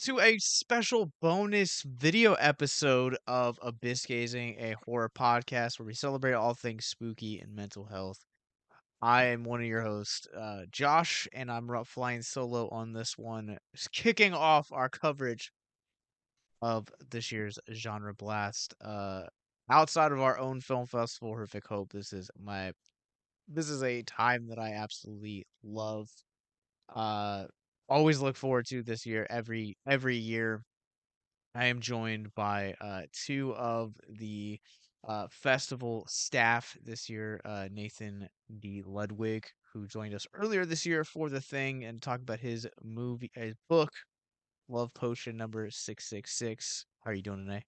to a special bonus video episode of Abyss Gazing, a horror podcast where we celebrate all things spooky and mental health. I am one of your hosts, Josh, and I'm flying solo on this one, kicking off our coverage of this year's GenreBlast. Outside of our own film festival, Horrific Hope, this is a time that I absolutely love. Uh, Always look forward to this year, every year. I am joined by two of the festival staff this year, Nathan D. Ludwig, who joined us earlier this year for the thing and talked about his book, Love Potion number 666. How are you doing today?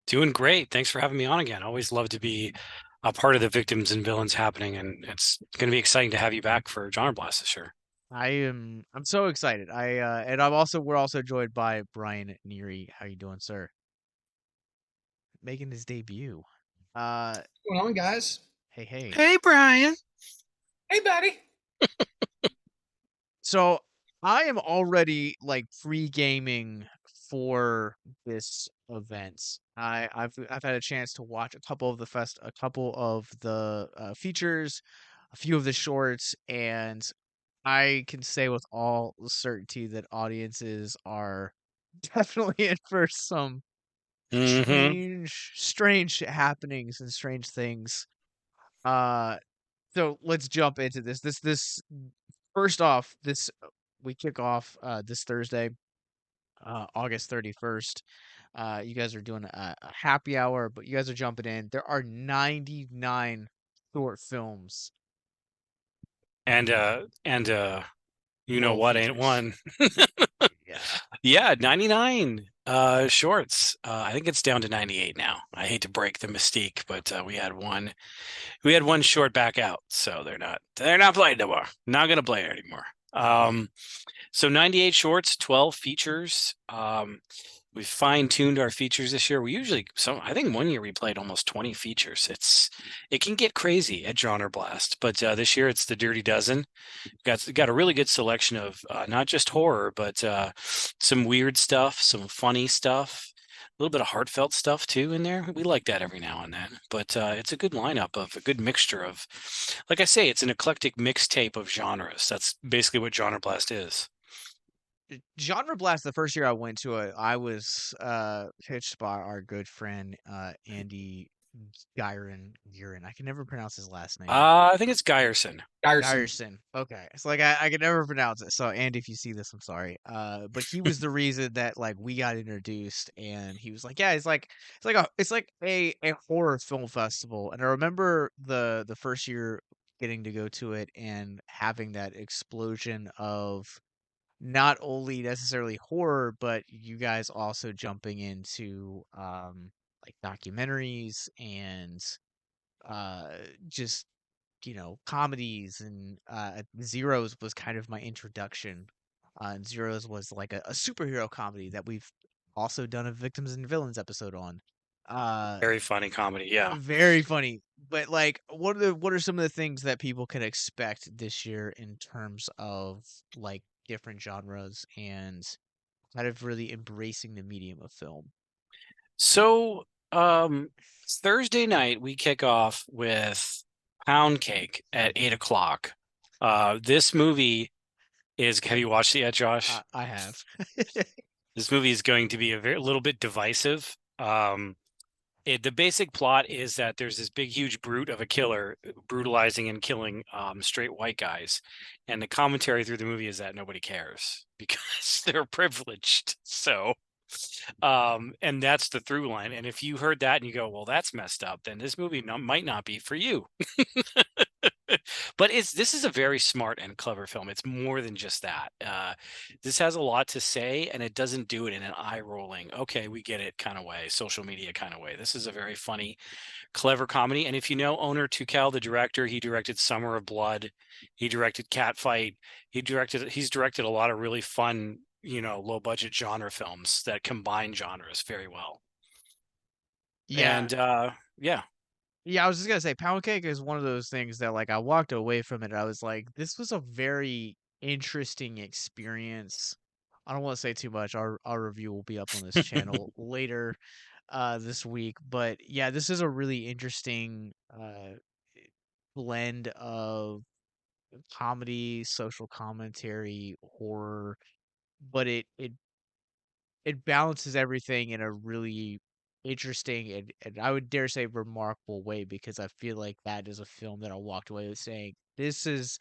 Doing great. Thanks for having me on again. Always love to be a part of the victims and villains happening, and it's going to be exciting to have you back for Genre Blast this year. I'm so excited. We're also joined by Bryan Nuri. How you doing, sir? Making his debut. Uh Going on, guys? hey hey. Hey, Bryan. Hey, buddy. So I am already like pre-gaming for this event. I've had a chance to watch a couple of the features, a few of the shorts, and I can say with all certainty that audiences are definitely in for some Mm-hmm. strange happenings and strange things. Uh so let's jump into this first off, this we kick off this Thursday, August 31st. You guys are doing a happy hour, but you guys are jumping in. There are 99 short films, And you know no what ain't features. one? Yeah. Yeah, 99 shorts. I think it's down to 98 now. I hate to break the mystique, but we had one short back out, so they're not playing no more. Not gonna play it anymore. So 98 shorts, 12 features. We fine-tuned our features this year. I think one year we played almost 20 features. It can get crazy at Genre Blast, but this year it's the Dirty Dozen. Got a really good selection of not just horror, but some weird stuff, some funny stuff, a little bit of heartfelt stuff too in there. We like that every now and then, but it's a good lineup of a good mixture of, like I say, it's an eclectic mixtape of genres. That's basically what Genre Blast is. Genre Blast, the first year I went to it, I was pitched by our good friend Andy Gurin. I can never pronounce his last name. I think it's Geyerson. Ryerson. Ryerson. Okay. It's like I can never pronounce it. So Andy, if you see this, I'm sorry. But he was the reason that like we got introduced, and he was like, yeah, it's like a horror film festival. And I remember the first year getting to go to it and having that explosion of not only necessarily horror, but you guys also jumping into like documentaries and uh just comedies, and Zeros was kind of my introduction. And Zeros was like a superhero comedy that we've also done a Victims and Villains episode on. Uh, Very funny comedy. Yeah. very funny. But like, what are some of the things that people can expect this year in terms of like different genres and kind of really embracing the medium of film? So, Thursday night we kick off with Pound Cake at 8 o'clock. This movie is. Have you watched it yet, Josh? I have. This movie is going to be little bit divisive. The basic plot is that there's this big, huge brute of a killer brutalizing and killing straight white guys, and the commentary through the movie is that nobody cares because they're privileged. So and that's the through line. And if you heard that and you go, well, that's messed up, then this movie might not be for you. But this is a very smart and clever film. It's more than just that. This has a lot to say, and it doesn't do it in an eye rolling, okay, we get it kind of way, social media kind of way. This is a very funny, clever comedy. And if you know Owner Tukal, the director, he directed Summer of Blood, he directed Catfight, he's directed a lot of really fun, low budget genre films that combine genres very well. Yeah. And yeah. Yeah, I was just gonna say pound cake is one of those things that like I walked away from it. I was like, this was a very interesting experience I don't want to say too much. Our review will be up on this channel later this week, but yeah, this is a really interesting blend of comedy, social commentary, horror, but it balances everything in a really interesting and I would dare say remarkable way because I feel like that is a film that I walked away with saying this is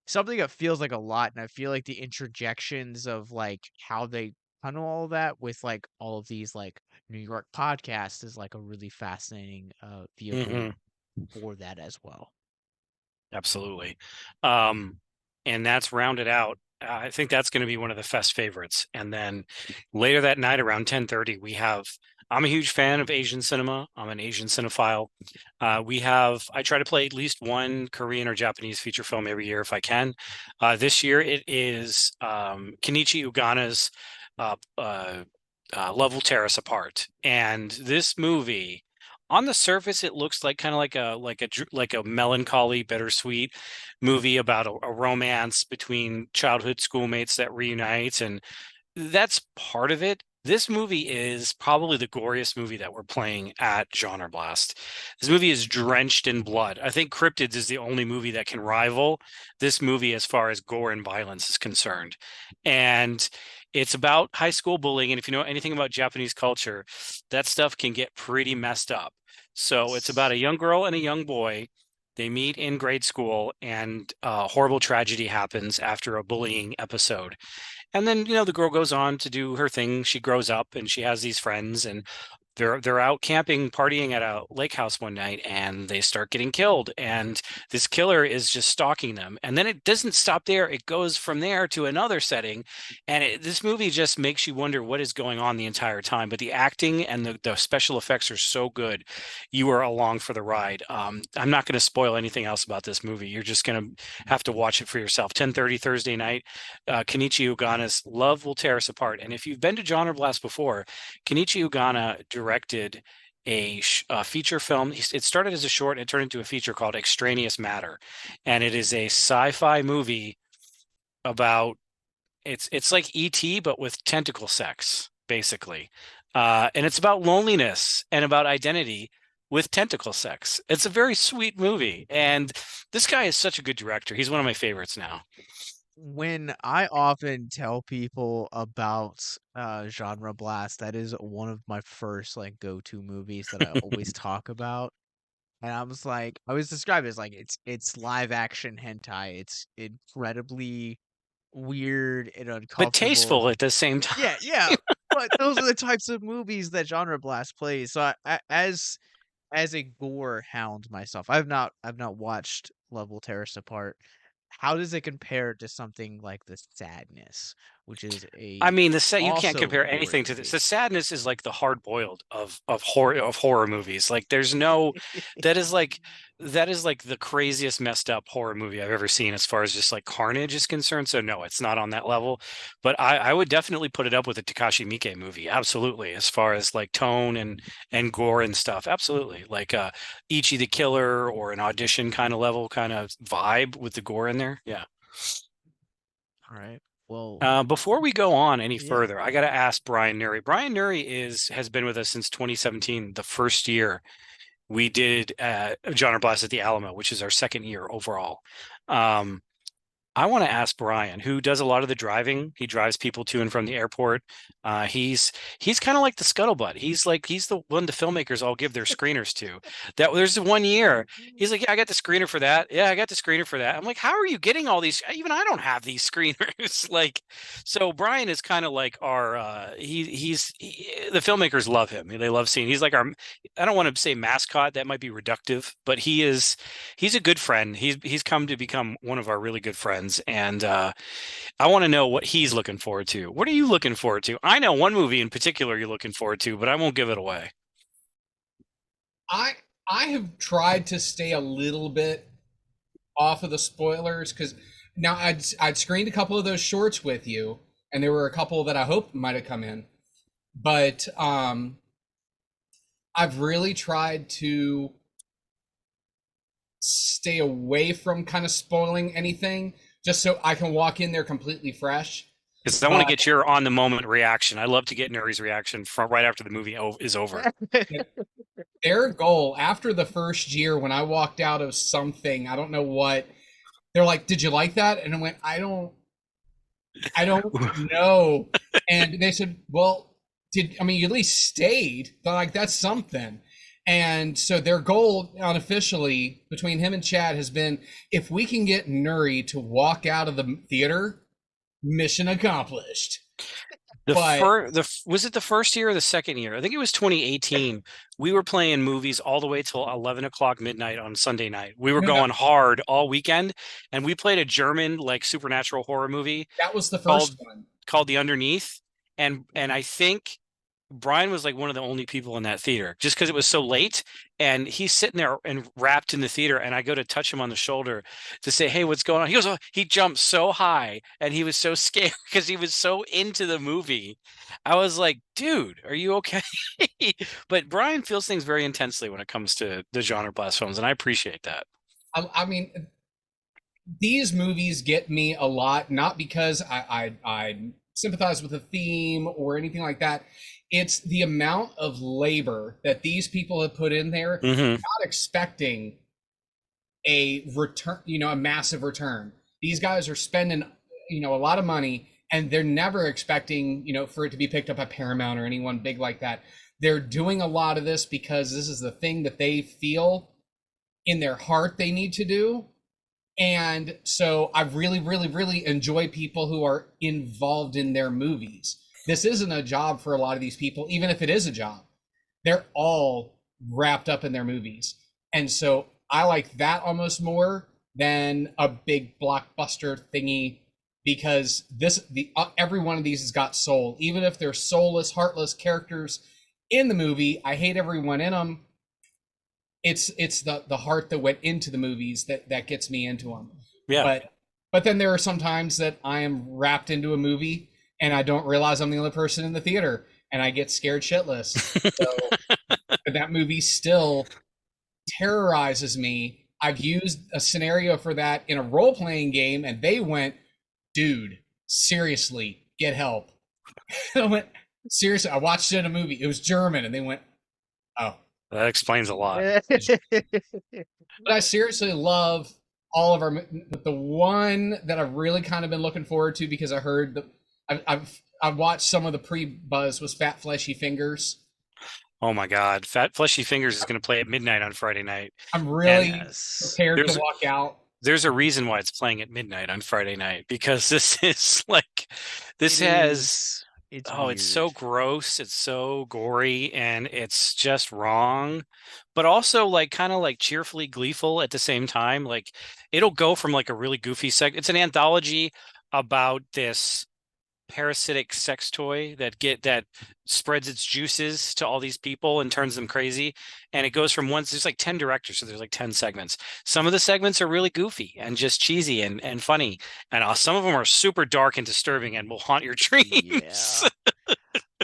something that feels like a lot, and I feel like the interjections of like how they tunnel all that with like all of these like New York podcasts is like a really fascinating vehicle Hmm. for that as well. Absolutely. Um, and that's rounded out. I think that's going to be one of the fest favorites. And then later that night around 10:30, we have. I'm a huge fan of Asian cinema. I'm an Asian cinephile. I try to play at least one Korean or Japanese feature film every year if I can. This year it is Kenichi Ugana's Love Will Tear Us Apart. And this movie, on the surface, it looks like kind of like a melancholy, bittersweet movie about a romance between childhood schoolmates that reunites, and that's part of it. This movie is probably the goriest movie that we're playing at GenreBlast. This movie is drenched in blood. I think Cryptids is the only movie that can rival this movie as far as gore and violence is concerned. And it's about high school bullying. And if you know anything about Japanese culture, that stuff can get pretty messed up. So it's about a young girl and a young boy. They meet in grade school, and a horrible tragedy happens after a bullying episode. And then, the girl goes on to do her thing. She grows up and she has these friends, and they're out camping, partying at a lake house one night, and they start getting killed. And this killer is just stalking them. And then it doesn't stop there. It goes from there to another setting. And this movie just makes you wonder what is going on the entire time. But the acting and the special effects are so good. You are along for the ride. I'm not going to spoil anything else about this movie. You're just going to have to watch it for yourself. 10:30 Thursday night. Kenichi Ugana's Love Will Tear Us Apart. And if you've been to GenreBlast before, Kenichi Ugana directed a feature film. It started as a short and it turned into a feature called Extraneous Matter. And it is a sci-fi movie about it's like E.T. but with tentacle sex, basically. And it's about loneliness and about identity with tentacle sex. It's a very sweet movie. And this guy is such a good director. He's one of my favorites now. When I often tell people about Genre Blast, that is one of my first like go-to movies that I always talk about. And I was described as like it's live action hentai. It's incredibly weird and But uncomfortable. tasteful at the same time. Yeah, yeah. But those are the types of movies that Genre Blast plays. So as a gore hound myself, I've not watched Level Terrace Apart. How does it compare to something like The Sadness, which is I a mean, you can't also compare gory anything to this. movie? The sadness is like the hard boiled of horror movies. Like there's no that is like that is like the craziest messed up horror movie I've ever seen as far as just like carnage is concerned. So no, it's not on that level. But I would definitely put it up with a Takashi Miike movie. Absolutely. As far as like tone and gore and stuff. Absolutely. Like Ichi the Killer or an Audition kind of level kind of vibe with the gore in there. Yeah. All right. Well, Before we go on any yeah. further, I got to ask Bryan Nuri. Bryan Nuri has been with us since 2017, the first year we did Genre Blast at the Alamo, which is our second year overall. Um, I want to ask Bryan, who does a lot of the driving. He drives people to and from the airport. He's kind of like the scuttlebutt. He's the one the filmmakers all give their screeners to. That there's the one year he's like, yeah, I got the screener for that. Yeah, I got the screener for that. I'm like, how are you getting all these? Even I don't have these screeners. Like, so Bryan is kind of like our the filmmakers love him. They love seeing. He's like our. I don't want to say mascot. That might be reductive, but he's a good friend. He's come to become one of our really good friends, and I want to know what he's looking forward to. What are you looking forward to? I know one movie in particular you're looking forward to, but I won't give it away. I I have tried to stay a little bit off of the spoilers because now I'd screened a couple of those shorts with you, and there were a couple that I hope might have come in, but I've really tried to stay away from kind of spoiling anything just so I can walk in there completely fresh. Because I want to get your on the moment reaction. I love to get Nuri's reaction from right after the movie is over. Their goal after the first year, when I walked out of something, I don't know what, they're like, "Did you like that?" And I went, I don't know." And they said, "Well, you at least stayed?" They're like, "That's something." And so their goal unofficially between him and Chad has been, if we can get Nuri to walk out of the theater, mission accomplished. Was it the first year or the second year? I think it was 2018. We were playing movies all the way till 11 o'clock midnight on Sunday night. We were going hard all weekend, and we played a German like supernatural horror movie. That was the first one called The Underneath, and I think Bryan was like one of the only people in that theater just because it was so late, and he's sitting there and wrapped in the theater, and I go to touch him on the shoulder to say, "Hey, what's going on?" He goes, "Oh," he jumped so high and he was so scared because he was so into the movie. I was like, "Dude, are you okay?" But Bryan feels things very intensely when it comes to the GenreBlast films, and I appreciate that. I mean, these movies get me a lot, not because I sympathize with the theme or anything like that. It's the amount of labor that these people have put in there, not expecting a return, a massive return. These guys are spending, a lot of money, and they're never expecting, for it to be picked up by Paramount or anyone big like that. They're doing a lot of this because this is the thing that they feel in their heart they need to do. And so I really, really, really enjoy people who are involved in their movies. This isn't a job for a lot of these people, even if it is a job. They're all wrapped up in their movies. And so I like that almost more than a big blockbuster thingy, because every one of these has got soul. Even if they're soulless, heartless characters in the movie, I hate everyone in them. It's the heart that went into the movies that gets me into them. Yeah. But then there are some times that I am wrapped into a movie and I don't realize I'm the only person in the theater, and I get scared shitless. So that movie still terrorizes me. I've used a scenario for that in a role-playing game, and they went, "Dude, seriously, get help." I went, "Seriously, I watched it in a movie. It was German." And they went, "Oh." That explains a lot. But I seriously love all of our. The one that I've really kind of been looking forward to, because I heard I've watched some of the pre-buzz, was Fat Fleshy Fingers. Oh my God, Fat Fleshy Fingers is going to play at midnight on Friday night. I'm really prepared to walk out. There's a reason why it's playing at midnight on Friday night, because this is like, it's so gross, it's so gory, and it's just wrong, but also like kind of like cheerfully gleeful at the same time. Like, it'll go from like a really goofy it's an anthology about this parasitic sex toy that spreads its juices to all these people and turns them crazy, and it goes from there's like 10 directors, so there's like 10 segments. Some of the segments are really goofy and just cheesy and funny, and some of them are super dark and disturbing and will haunt your dreams.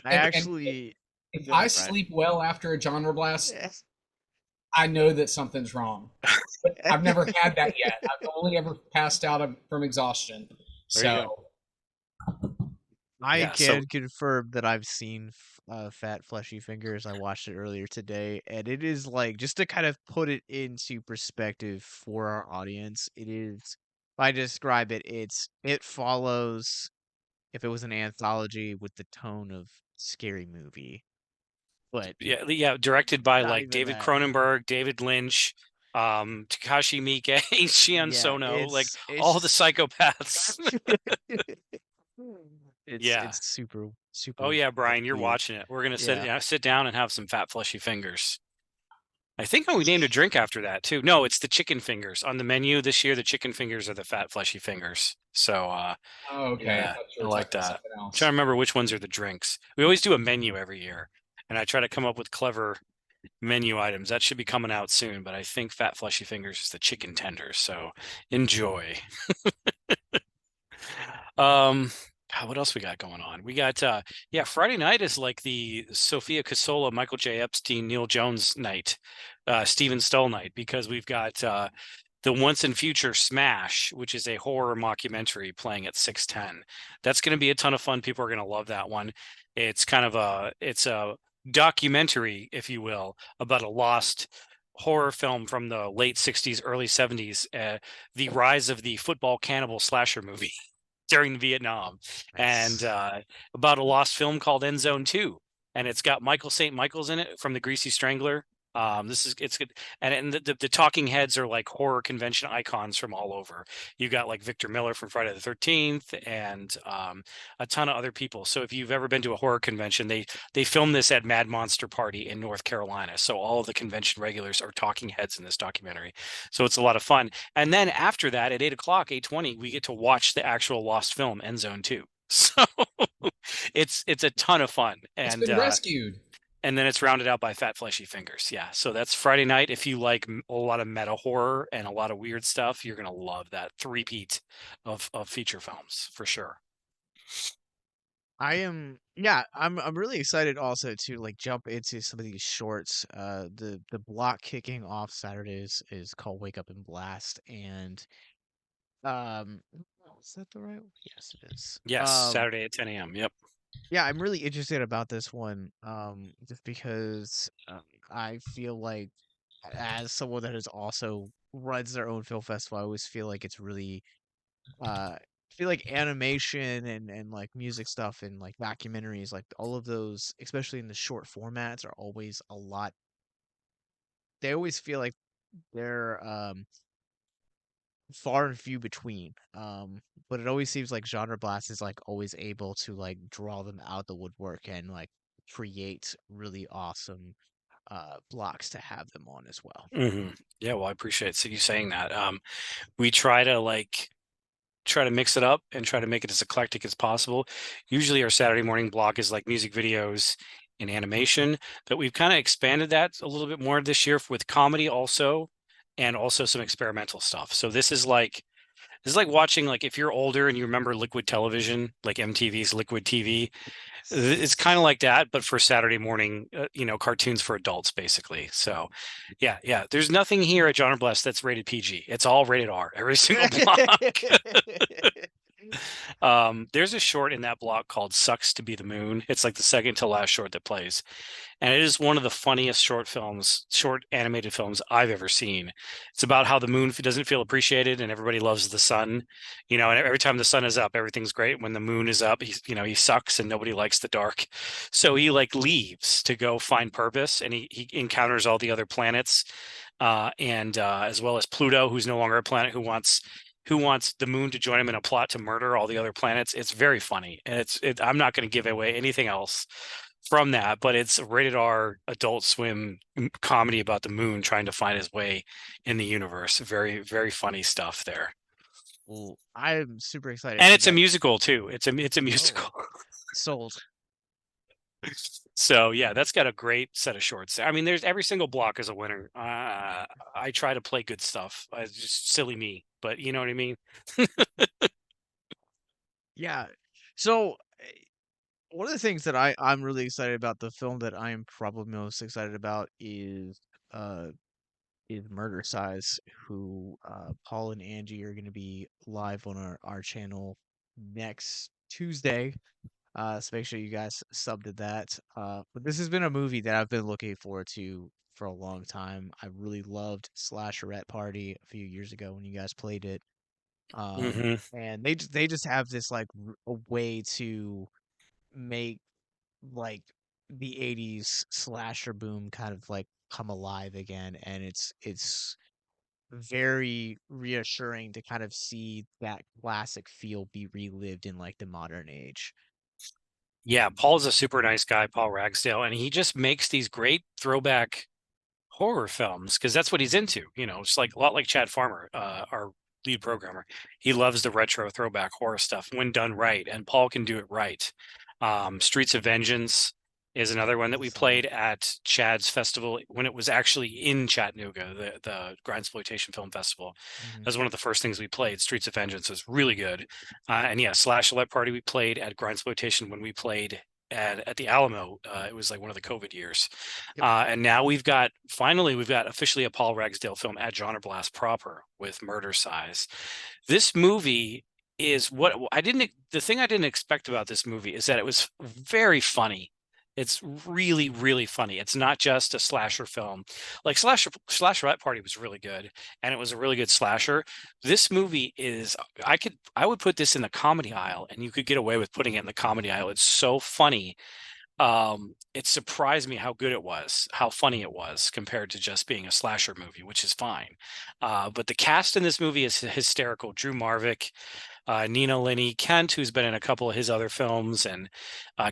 If I sleep well after a GenreBlast, I know that something's wrong. But I've never had that yet. I've only ever passed out from exhaustion. So I can confirm that I've seen Fat Fleshy Fingers. I watched it earlier today, and it is like, just to kind of put it into perspective for our audience, it is, if I describe it, it follows, if it was an anthology, with the tone of scary movie. But directed by like David Cronenberg, David Lynch, Takashi Miike, Shion Sono, like all the psychopaths. It's super. Oh yeah, Bryan, you're watching it. We're gonna sit down and have some Fat Fleshy Fingers. I think we named a drink after that too. No, it's the chicken fingers on the menu this year. The chicken fingers are the Fat Fleshy Fingers. So okay, yeah, I like that. I'm trying to remember which ones are the drinks. We always do a menu every year, and I try to come up with clever menu items. That should be coming out soon, but I think Fat Fleshy Fingers is the chicken tenders. So enjoy. What else we got going on? We got Friday night is like the Sofia Coppola, Michael J. Epstein, Neil Jones night, Steven Stull night, because we've got the Once and Future Smash, which is a horror mockumentary playing at 6:10. That's going to be a ton of fun. People are going to love that one. It's kind of it's a documentary, if you will, about a lost horror film from the late 60s, early 70s, the rise of the football cannibal slasher movie during Vietnam, and Nice. about a lost film called End Zone 2. And it's got Michael St. Michael's in it from the Greasy Strangler. It's good, and the talking heads are like horror convention icons from all over. You got like Victor Miller from Friday the 13th, and a ton of other people. So if you've ever been to a horror convention, they filmed this at Mad Monster Party in North Carolina. So all of the convention regulars are talking heads in this documentary. So it's a lot of fun. And then after that, at 8:00, 8:20, we get to watch the actual lost film, End Zone 2. So it's a ton of fun. It's been rescued. And then it's rounded out by Fat Fleshy Fingers. Yeah. So that's Friday night. If you like a lot of meta horror and a lot of weird stuff, you're gonna love that three-peat of feature films for sure. I'm really excited also to like jump into some of these shorts. The block kicking off Saturdays is called Wake Up and Blast, and um is that the right one? Yes, it is. Yes, Saturday at 10 a.m. Yep. Yeah, I'm really interested about this one, just because I feel like as someone that has also runs their own film festival, I always feel like it's really feel like animation and like music stuff and like documentaries, like all of those, especially in the short formats, are always a lot. They always feel like they're far and few between. But it always seems like Genre Blast is like always able to like draw them out the woodwork and like create really awesome blocks to have them on as well. Yeah, well, I appreciate you saying that. We try to mix it up and try to make it as eclectic as possible. Usually our Saturday morning block is like music videos and animation, but we've kind of expanded that a little bit more this year with comedy also, and also some experimental stuff. So this is like watching, like, if you're older and you remember Liquid Television, like MTV's Liquid TV, it's kind of like that, but for Saturday morning, cartoons for adults, basically. So, yeah. There's nothing here at John Bless that's rated PG. It's all rated R. Every single block. There's a short in that block called "Sucks to Be the Moon." It's like the second to last short that plays, and it is one of the funniest short animated films I've ever seen. It's about how the moon doesn't feel appreciated and everybody loves the sun, and every time the sun is up, everything's great. When the moon is up, he sucks and nobody likes the dark. So he like leaves to go find purpose, and he encounters all the other planets, and as well as Pluto, who's no longer a planet, who wants the moon to join him in a plot to murder all the other planets. It's very funny, and I'm not going to give away anything else from that, but it's a rated R Adult Swim comedy about the moon trying to find his way in the universe. Very, very funny stuff there. Well, I'm super excited And for it's a that. musical too. It's a musical. Sold. So yeah, that's got a great set of shorts. I mean, there's every single block is a winner. I try to play good stuff. It's just silly me, but you know what I mean. Yeah. So one of the things that I'm really excited about, the film that I am probably most excited about uh is Murder Size, who Paul and Angie are going to be live on our channel next Tuesday. So make sure you guys sub to that. But this has been a movie that I've been looking forward to for a long time. I really loved Slasherette Party a few years ago when you guys played it. hmm And they just have this like a way to make like the 80s slasher boom kind of like come alive again, and it's very reassuring to kind of see that classic feel be relived in like the modern age. Yeah, Paul's a super nice guy, Paul Ragsdale, and he just makes these great throwback horror films because that's what he's into. It's like a lot like Chad Farmer, our lead programmer. He loves the retro throwback horror stuff when done right, and Paul can do it right. Streets of Vengeance is another one that we played Solid. at Chad's festival when it was actually in Chattanooga, the Grindsploitation Film Festival. Hmm. That was one of the first things we played. Streets of Vengeance was really good. And yeah, Slash Let Party we played at Grindsploitation when we played at the Alamo. It was like one of the COVID years. Yep. And now we've got officially a Paul Ragsdale film at GenreBlast proper with Murder Size. This movie is what the thing I didn't expect about this movie is that it was very funny. It's really, really funny. It's not just a slasher film. Like Slasherette Party was really good, and it was a really good slasher. This movie is I would put this in the comedy aisle, and you could get away with putting it in the comedy aisle. It's so funny. It surprised me how good it was, how funny it was compared to just being a slasher movie, which is fine. But the cast in this movie is hysterical. Drew Marvick, Nina Linney, Kent, who's been in a couple of his other films, and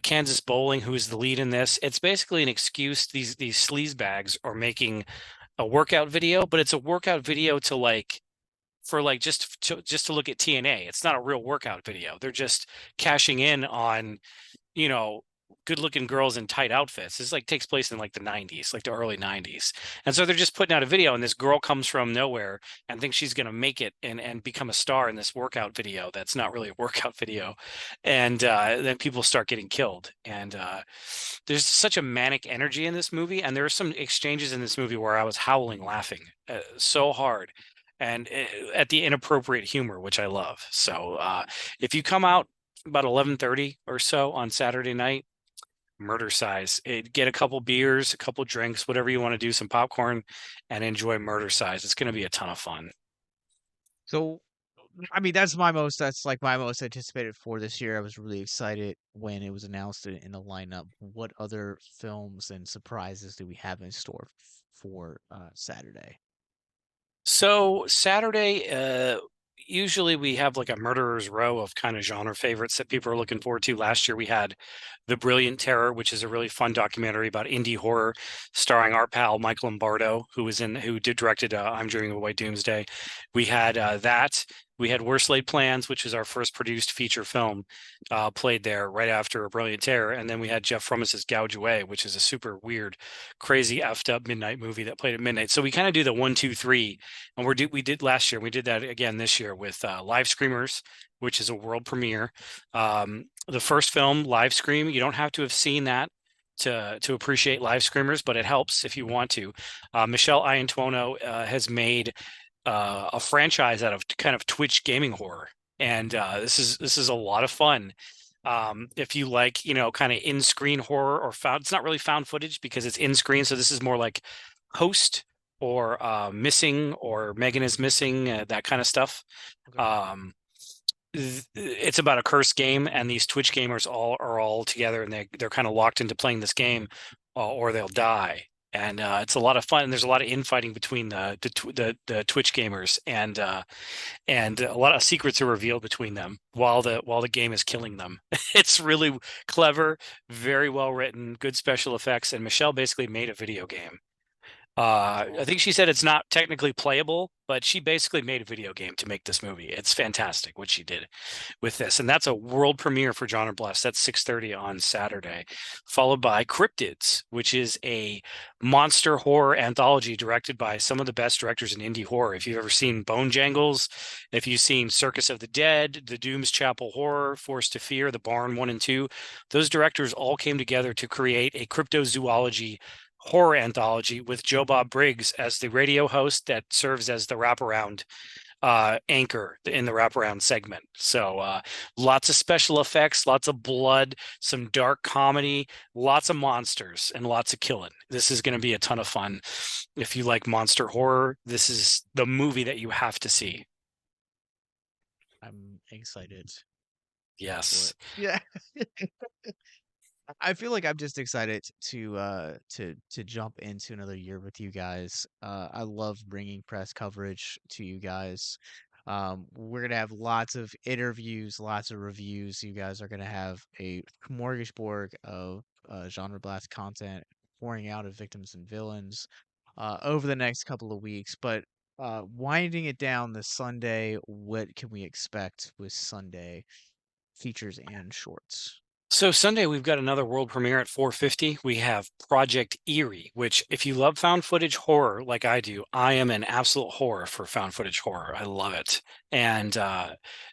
Kansas Bowling, who is the lead in this. It's basically an excuse. These sleazebags are making a workout video, but it's a workout video just to look at TNA. It's not a real workout video. They're just cashing in on, you know, good looking girls in tight outfits. This like takes place in like the 90s, like the early 90s. And so they're just putting out a video, and this girl comes from nowhere and thinks she's going to make it and become a star in this workout video that's not really a workout video. And then people start getting killed. And there's such a manic energy in this movie. And there are some exchanges in this movie where I was howling laughing so hard, and at the inappropriate humor, which I love. So if you come out about 11:30 or so on Saturday night, Murder Size. Get a couple beers, a couple drinks, whatever you want to do, some popcorn, and enjoy Murder Size. It's going to be a ton of fun. So, I mean, that's like my most anticipated for this year. I was really excited when it was announced in the lineup. What other films and surprises do we have in store for Saturday? So Saturday, usually we have like a murderer's row of kind of genre favorites that people are looking forward to. Last year we had The Brilliant Terror, which is a really fun documentary about indie horror, starring our pal Mike Lombardo, who directed I'm Dreaming of a White Doomsday. We had that. We had Worst Laid Plans, which is our first produced feature film, played there right after A Brilliant Terror. And then we had Jeff Frommis's Gouge Away, which is a super weird, crazy effed up midnight movie that played at midnight. So we kind of do the 1, 2, 3, and we did last year. We did that again this year with Live Screamers, which is a world premiere. The first film, Live Scream, you don't have to have seen that to appreciate Live Screamers, but it helps if you want to. Michelle Iantuono has made a franchise out of kind of Twitch gaming horror, and this is a lot of fun. If you like, kind of in-screen horror or it's not really found footage because it's in-screen, so this is more like Host or Missing or Megan is Missing, that kind of stuff. Okay. It's about a cursed game, and these Twitch gamers are all together, and they're kind of locked into playing this game, or they'll die. And it's a lot of fun. And there's a lot of infighting between the Twitch gamers, and a lot of secrets are revealed between them while the game is killing them. It's really clever, very well written, good special effects, and Michelle basically made a video game. I think she said it's not technically playable, but she basically made a video game to make this movie. It's fantastic what she did with this. And that's a world premiere for GenreBlast. That's 6:30 on Saturday, followed by Cryptids, which is a monster horror anthology directed by some of the best directors in indie horror. If you've ever seen Bone Jangles, if you've seen Circus of the Dead, The Doom's Chapel Horror, Forced to Fear, The Barn 1 and 2, those directors all came together to create a cryptozoology horror anthology with Joe Bob Briggs as the radio host that serves as the wraparound anchor in the wraparound segment. So lots of special effects, lots of blood, some dark comedy, lots of monsters, and lots of killing. This is going to be a ton of fun. If you like monster horror, this is the movie that you have to see. I'm excited. Yes. Yeah. I feel like I'm just excited to jump into another year with you guys. I love bringing press coverage to you guys. We're gonna have lots of interviews, lots of reviews. You guys are gonna have a smorgasbord of genre blast content pouring out of victims and villains over the next couple of weeks. But winding it down this Sunday, what can we expect with Sunday features and shorts? So Sunday we've got another world premiere at 4:50. We have Project Eerie, which if you love found footage horror like I do, I am an absolute horror for found footage horror. I love it. And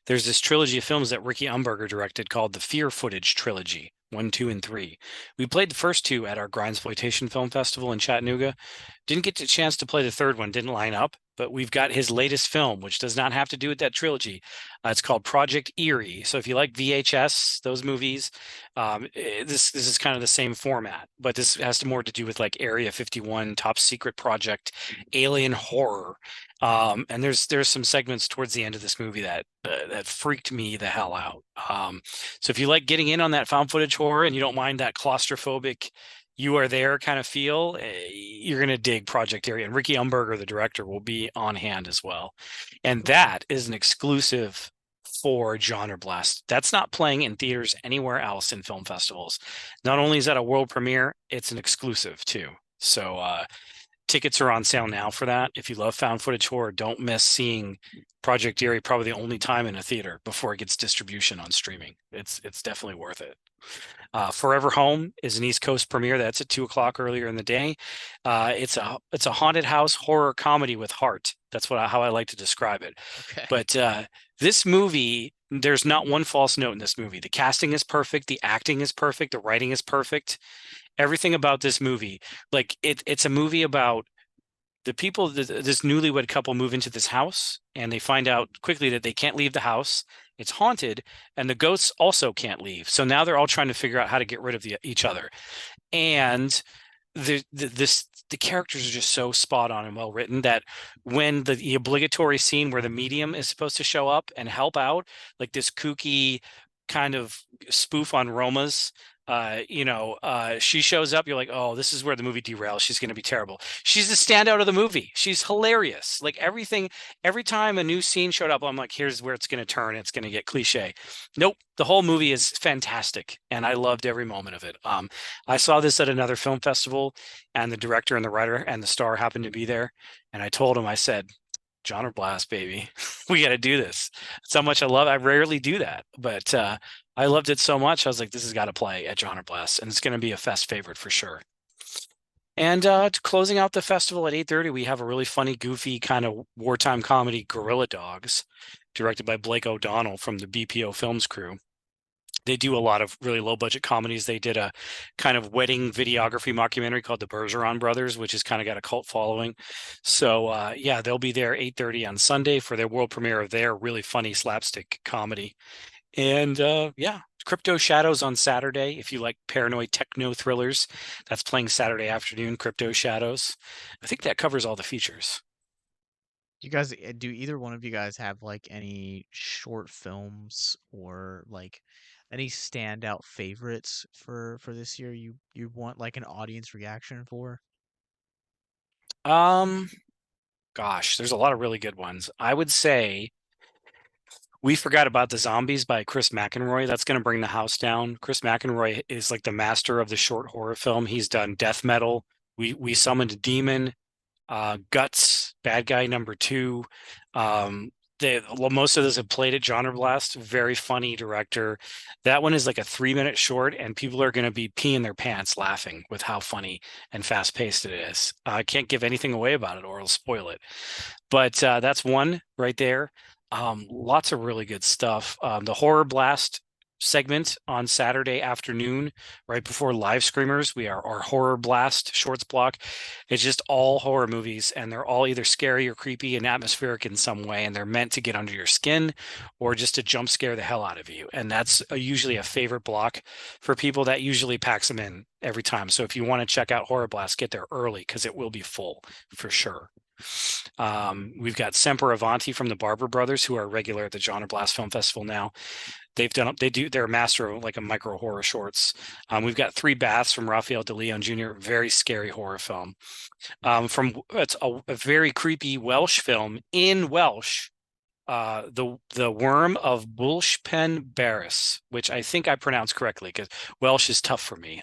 there's this trilogy of films that Ricky Umberger directed called the Fear Footage Trilogy, 1, 2, and 3. We played the first two at our Grindsploitation Film Festival in Chattanooga. Didn't get a chance to play the third one, didn't line up, but we've got his latest film, which does not have to do with that trilogy. It's called Project Eerie. So if you like VHS, those movies, this is kind of the same format, but this has more to do with like Area 51, top secret project, alien horror. And there's some segments towards the end of this movie that freaked me the hell out. So if you like getting in on that found footage horror and you don't mind that claustrophobic, you are there kind of feel, you're going to dig Project Area. And Ricky Umberger, the director, will be on hand as well. And that is an exclusive for GenreBlast. That's not playing in theaters anywhere else in film festivals. Not only is that a world premiere, it's an exclusive too. So tickets are on sale now for that. If you love found footage horror, don't miss seeing Project Eerie probably the only time in a theater before it gets distribution on streaming. It's definitely worth it. Forever Home is an East Coast premiere. That's at 2:00 earlier in the day. It's a haunted house horror comedy with heart. That's how I like to describe it. Okay. But this movie, there's not one false note in this movie. The casting is perfect. The acting is perfect. The writing is perfect. Everything about this movie, like it's a movie about the people, this newlywed couple move into this house and they find out quickly that they can't leave the house. It's haunted and the ghosts also can't leave. So now they're all trying to figure out how to get rid of each other. And the characters are just so spot on and well written that when the obligatory scene where the medium is supposed to show up and help out, like this kooky kind of spoof on Roma's, she shows up, you're like, oh, this is where the movie derails. She's going to be terrible. She's the standout of the movie. She's hilarious. Like every time a new scene showed up, I'm like, here's where it's going to turn. It's going to get cliche. Nope. The whole movie is fantastic. And I loved every moment of it. I saw this at another film festival and the director and the writer and the star happened to be there. And I told him, I said, GenreBlast, baby, we got to do this. That's how much I love. I rarely do that, but I loved it so much. I was like, this has got to play at GenreBlast, and it's going to be a fest favorite for sure. And closing out the festival at 8:30, we have a really funny, goofy kind of wartime comedy, Gorilla Dogs, directed by Blake O'Donnell from the BPO Films crew. They do a lot of really low budget comedies. They did a kind of wedding videography mockumentary called The Bergeron Brothers, which has kind of got a cult following. So yeah, they'll be there 8:30 on Sunday for their world premiere of their really funny slapstick comedy. And yeah, Crypto Shadows on Saturday. If you like paranoid techno thrillers, that's playing Saturday afternoon, Crypto Shadows. I think that covers all the features. Do either one of you guys have like any short films or like any standout favorites for this year you want like an audience reaction for? Gosh, there's a lot of really good ones. I would say We Forgot About the Zombies by Chris McEnroy. That's going to bring the house down. Chris McEnroy is like the master of the short horror film. He's done Death Metal. We Summoned a Demon, Guts, Bad Guy Number 2. Most of those have played at GenreBlast. Very funny director. That one is like a 3-minute short, and people are going to be peeing their pants laughing with how funny and fast paced it is. I can't give anything away about it, or I'll spoil it. But that's one right there. Lots of really good stuff. The Horror Blast segment on Saturday afternoon, right before Live Screamers, our Horror Blast shorts block. It's just all horror movies, and they're all either scary or creepy and atmospheric in some way, and they're meant to get under your skin or just to jump scare the hell out of you. And that's usually a favorite block for people. That usually packs them in every time. So if you want to check out Horror Blast, get there early because it will be full for sure. We've got Semper Avanti from the Barber Brothers, who are regular at the GenreBlast Film Festival now. They're a master of like a micro horror shorts. We've got Three Baths from Raphael de Leon Jr., very scary horror film. It's a very creepy Welsh film in Welsh. The Worm of Bullshpen Barris, which I think I pronounced correctly because Welsh is tough for me.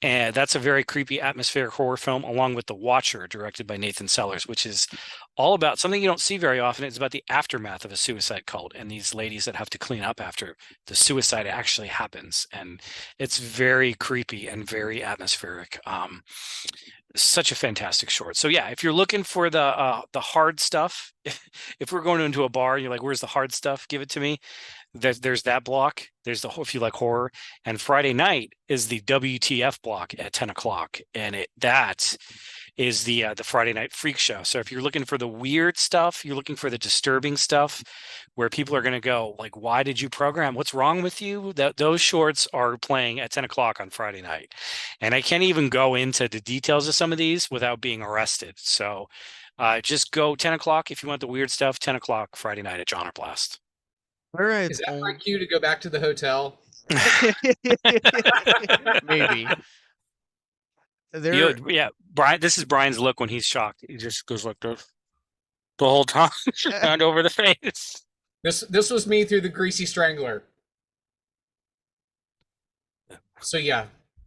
And that's a very creepy atmospheric horror film, along with The Watcher, directed by Nathan Sellers, which is all about something you don't see very often. It's about the aftermath of a suicide cult and these ladies that have to clean up after the suicide actually happens. And it's very creepy and very atmospheric. Such a fantastic short. So yeah, if you're looking for the hard stuff, if we're going into a bar and you're like, where's the hard stuff? Give it to me. There's that block. There's if you like horror, and Friday night is the WTF block at 10 o'clock, and that is the Friday Night Freak Show. So if you're looking for the weird stuff, you're looking for the disturbing stuff, where people are going to go like, "Why did you program? What's wrong with you?" Those shorts are playing at 10 o'clock on Friday night, and I can't even go into the details of some of these without being arrested. So just go 10 o'clock if you want the weird stuff. 10 o'clock Friday night at GenreBlast. Where Is I've that my only cue to go back to the hotel? maybe there. Yeah, Bryan. This is Bryan's look when he's shocked. He just goes like this the whole time, hand over the face. This was me through the greasy strangler. So yeah,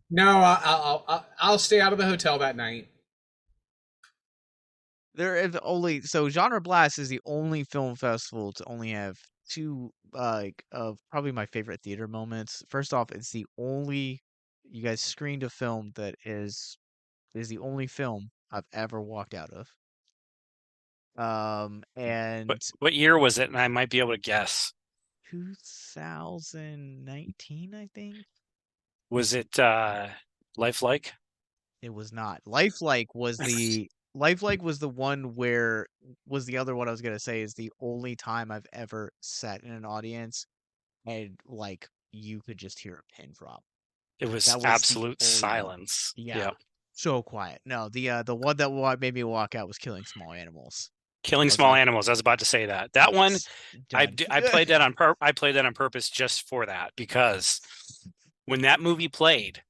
no, I'll stay out of the hotel that night. There is only so Genre Blast is the only film festival to only have two like of probably my favorite theater moments. First off, it's the only you guys screened a film that is the only film I've ever walked out of. But And what year was it? And I might be able to guess. 2019, I think. Was it Lifelike? It was not. Lifelike was the one where was the other one I was gonna say is the only time I've ever sat in an audience and like you could just hear a pin drop. It was That was the absolute only one. silence. Yeah, Yep. so quiet. No, the one that made me walk out was Killing Small Animals. Killing I was Small like, Animals. I was about to say that. That one, yes, done. I played that on I played that on purpose just for that, because when that movie played,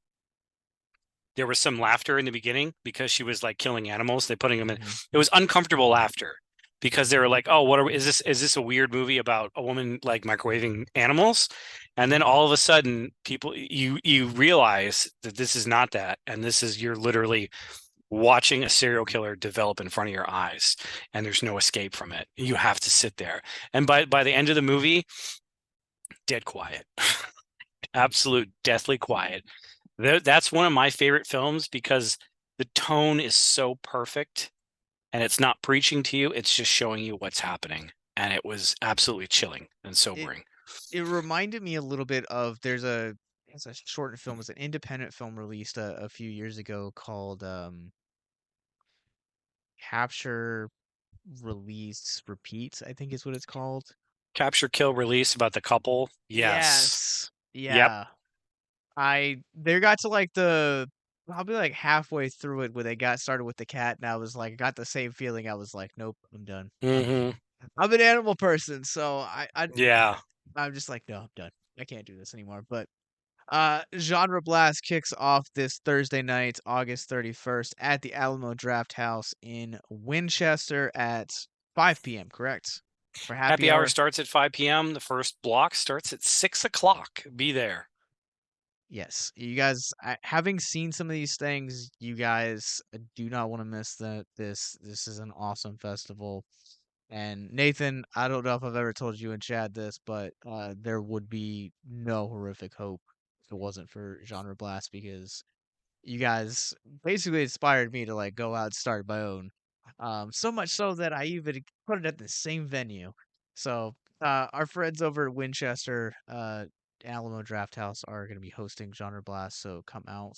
there was some laughter in the beginning because she was like killing animals. They putting them in. Mhm. It was uncomfortable laughter because they were like, "Oh, what are we, is this? Is this a weird movie about a woman like microwaving animals?" And then all of a sudden, people you realize that this is not that, and this is you're literally watching a serial killer develop in front of your eyes, and there's no escape from it. You have to sit there, and by the end of the movie, dead quiet, absolute deathly quiet. That's one of my favorite films because the tone is so perfect, and it's not preaching to you, it's just showing you what's happening. And it was absolutely chilling and It sobering. it reminded me a little bit of it's a short film, it's an independent film released a few years ago called Capture Release Repeat, I think is what it's called. Capture, kill, release about the couple. Yes. Yes. Yep. Yeah. I they got to like the probably like halfway through it when they got started with the cat and I was like I got the same feeling. I was like, nope, I'm done. Mm-hmm. I'm an animal person, so Yeah. I'm just like, no, I'm done. I can't do this anymore. But Genre Blast kicks off this Thursday night, August 31st at the Alamo Draft House in Winchester at 5 p.m., correct? For happy Happy hour hour? starts at 5 p.m. The first block starts at 6 o'clock. Be there. Yes. You guys, having seen some of these things, you guys do not want to miss that. This is an awesome festival. And Nathan, I don't know if I've ever told you and Chad this, but there would be no horrific hope if it wasn't for Genre Blast because you guys basically inspired me to like go out and start my own. So much so that I even put it at the same venue. So our friends over at Winchester, Alamo Draft House are going to be hosting Genre Blast. So come out.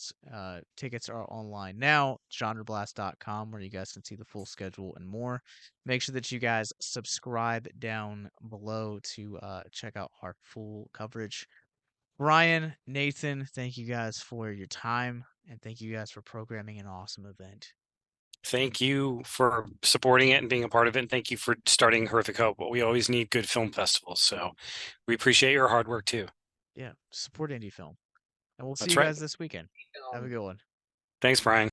Tickets are online now. GenreBlast.com where you guys can see the full schedule and more. Make sure that you guys subscribe down below to check out our full coverage. Bryan, Nathan, thank you guys for your time and thank you guys for programming an awesome event. Thank you for supporting it and being a part of it. And thank you for starting Horrific Hope. We always need good film festivals. So we appreciate your hard work too. Yeah, support indie film. And we'll see That's you right. guys this weekend. Have a good one. Thanks, Bryan.